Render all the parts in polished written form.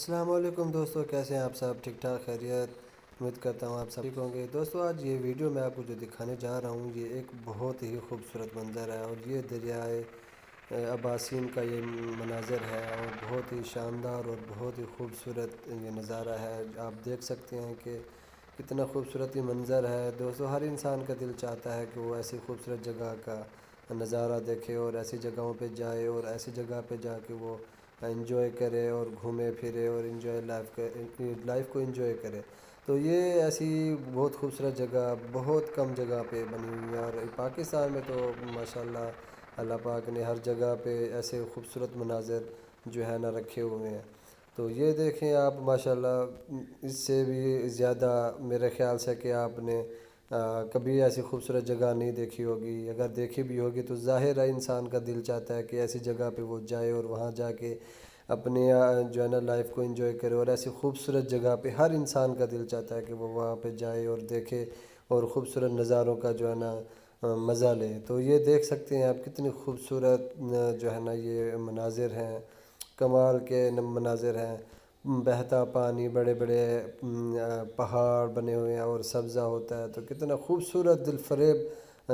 السلام علیکم دوستو، کیسے ہیں آپ سب؟ ٹھیک ٹھاک خیریت؟ امید کرتا ہوں آپ سب ٹھیک ہوں گے۔ دوستو آج یہ ویڈیو میں آپ کو جو دکھانے جا رہا ہوں یہ ایک بہت ہی خوبصورت منظر ہے، اور یہ دریائے اباسین کا یہ مناظر ہے، اور بہت ہی شاندار اور بہت ہی خوبصورت یہ نظارہ ہے۔ آپ دیکھ سکتے ہیں کہ کتنا خوبصورت یہ منظر ہے۔ دوستو ہر انسان کا دل چاہتا ہے کہ وہ ایسی خوبصورت جگہ کا نظارہ دیکھے اور ایسی جگہوں پہ جائے، اور ایسی جگہ پہ جا کے وہ انجوائے کرے اور گھومے پھرے اور لائف کو انجوائے کرے۔ تو یہ ایسی بہت خوبصورت جگہ بہت کم جگہ پہ بنی ہوئی ہے، اور پاکستان میں تو ماشاءاللہ اللہ پاک نے ہر جگہ پہ ایسے خوبصورت مناظر جو ہے نا رکھے ہوئے ہیں۔ تو یہ دیکھیں آپ ماشاءاللہ، اس سے بھی زیادہ میرے خیال سے کہ آپ نے کبھی ایسی خوبصورت جگہ نہیں دیکھی ہوگی۔ اگر دیکھی بھی ہوگی تو ظاہر ہے انسان کا دل چاہتا ہے کہ ایسی جگہ پہ وہ جائے اور وہاں جا کے اپنے جو ہے نا لائف کو انجوائے کرے، اور ایسی خوبصورت جگہ پہ ہر انسان کا دل چاہتا ہے کہ وہ وہاں پہ جائے اور دیکھے اور خوبصورت نظاروں کا جو ہے نا مزہ لے۔ تو یہ دیکھ سکتے ہیں آپ کتنی خوبصورت جو ہے نا یہ مناظر ہیں، کمال کے مناظر ہیں۔ بہتا پانی، بڑے بڑے پہاڑ بنے ہوئے ہیں اور سبزہ ہوتا ہے، تو کتنا خوبصورت دل فریب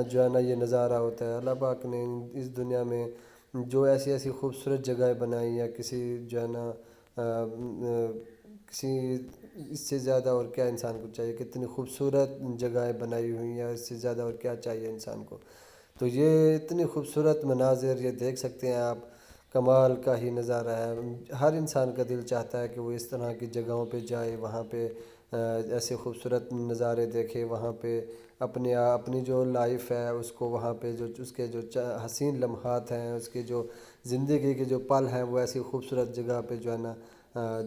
جو ہے نا یہ نظارہ ہوتا ہے۔ اللہ پاک نے اس دنیا میں جو ایسی ایسی خوبصورت جگہیں بنائی ہیں، کسی جو ہے نا کسی اس سے زیادہ اور کیا انسان کو چاہیے، کتنی خوبصورت جگہیں بنائی ہوئی ہیں، اس سے زیادہ اور کیا چاہیے انسان کو۔ تو یہ اتنی خوبصورت مناظر یہ دیکھ سکتے ہیں آپ، کمال کا ہی نظارہ ہے۔ ہر انسان کا دل چاہتا ہے کہ وہ اس طرح کی جگہوں پہ جائے، وہاں پہ ایسے خوبصورت نظارے دیکھے، وہاں پہ اپنی جو لائف ہے اس کو، وہاں پہ جو اس کے جو حسین لمحات ہیں، اس کے جو زندگی کے جو پل ہیں، وہ ایسی خوبصورت جگہ پہ جو ہے نا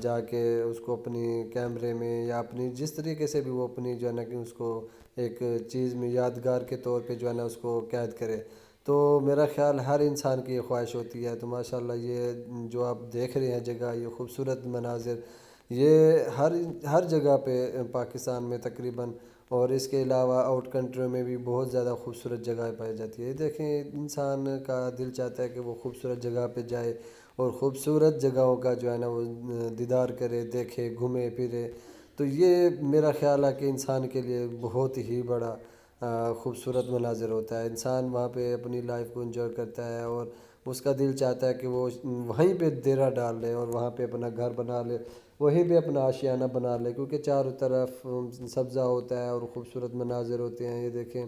جا کے اس کو اپنی کیمرے میں یا اپنی جس طریقے سے بھی وہ اپنی جو ہے نا کہ اس کو ایک چیز میں یادگار کے طور پہ جو ہے نا اس کو قید کرے۔ تو میرا خیال ہر انسان کی یہ خواہش ہوتی ہے۔ تو ماشاءاللہ یہ جو آپ دیکھ رہے ہیں جگہ، یہ خوبصورت مناظر، یہ ہر جگہ پہ پاکستان میں تقریباً، اور اس کے علاوہ آؤٹ کنٹریوں میں بھی بہت زیادہ خوبصورت جگہیں پائی جاتی ہے۔ یہ دیکھیں انسان کا دل چاہتا ہے کہ وہ خوبصورت جگہ پہ جائے اور خوبصورت جگہوں کا جو ہے نا وہ دیدار کرے، دیکھے، گھومے پھرے۔ تو یہ میرا خیال ہے کہ انسان کے لیے بہت ہی بڑا خوبصورت مناظر ہوتا ہے۔ انسان وہاں پہ اپنی لائف کو انجوائے کرتا ہے، اور اس کا دل چاہتا ہے کہ وہ وہیں پہ ڈیرا ڈال لے اور وہاں پہ اپنا گھر بنا لے، وہیں پہ اپنا آشیانہ بنا لے، کیونکہ چاروں طرف سبزہ ہوتا ہے اور خوبصورت مناظر ہوتے ہیں۔ یہ دیکھیں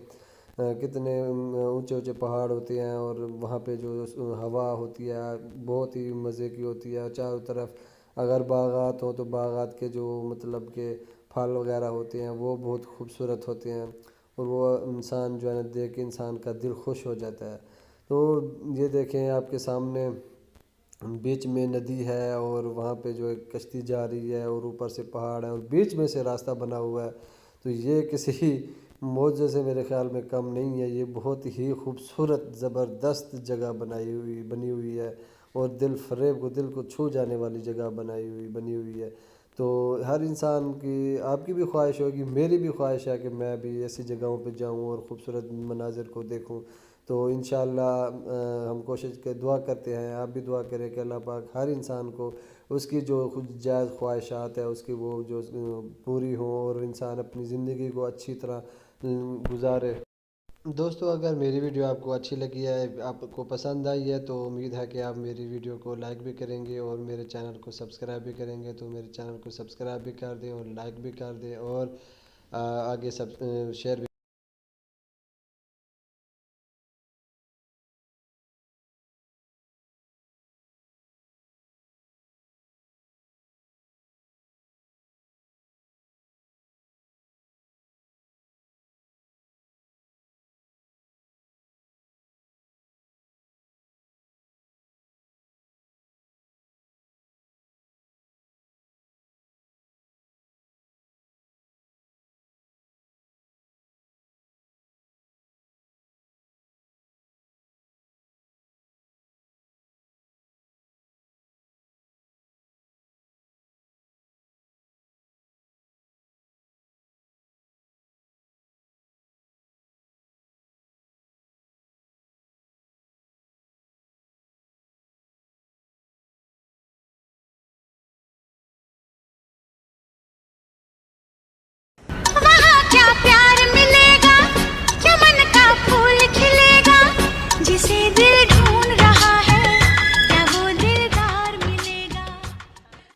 کتنے اونچے اونچے پہاڑ ہوتے ہیں، اور وہاں پہ جو ہوا ہوتی ہے بہت ہی مزے کی ہوتی ہے۔ چاروں طرف اگر باغات ہوں تو باغات کے جو مطلب کہ پھل وغیرہ ہوتے ہیں وہ بہت خوبصورت ہوتے ہیں، اور وہ انسان جو ہے نا دیکھ کے انسان کا دل خوش ہو جاتا ہے۔ تو یہ دیکھیں آپ کے سامنے بیچ میں ندی ہے، اور وہاں پہ جو ایک کشتی جا رہی ہے، اور اوپر سے پہاڑ ہے اور بیچ میں سے راستہ بنا ہوا ہے۔ تو یہ کسی معجزے سے میرے خیال میں کم نہیں ہے، یہ بہت ہی خوبصورت زبردست جگہ بنی ہوئی ہے، اور دل فریب کو، دل کو چھو جانے والی جگہ بنی ہوئی ہے۔ تو ہر انسان کی، آپ کی بھی خواہش ہوگی، میری بھی خواہش ہے کہ میں بھی ایسی جگہوں پہ جاؤں اور خوبصورت مناظر کو دیکھوں۔ تو انشاءاللہ ہم دعا کرتے ہیں، آپ بھی دعا کریں کہ اللہ پاک ہر انسان کو اس کی جو جائز خواہشات ہے اس کی وہ جو پوری ہوں، اور انسان اپنی زندگی کو اچھی طرح گزارے۔ دوستو اگر میری ویڈیو آپ کو اچھی لگی ہے، آپ کو پسند آئی ہے، تو امید ہے کہ آپ میری ویڈیو کو لائک بھی کریں گے اور میرے چینل کو سبسکرائب بھی کریں گے۔ تو میرے چینل کو سبسکرائب بھی کر دیں اور لائک بھی کر دیں، اور آگے شیئر بھی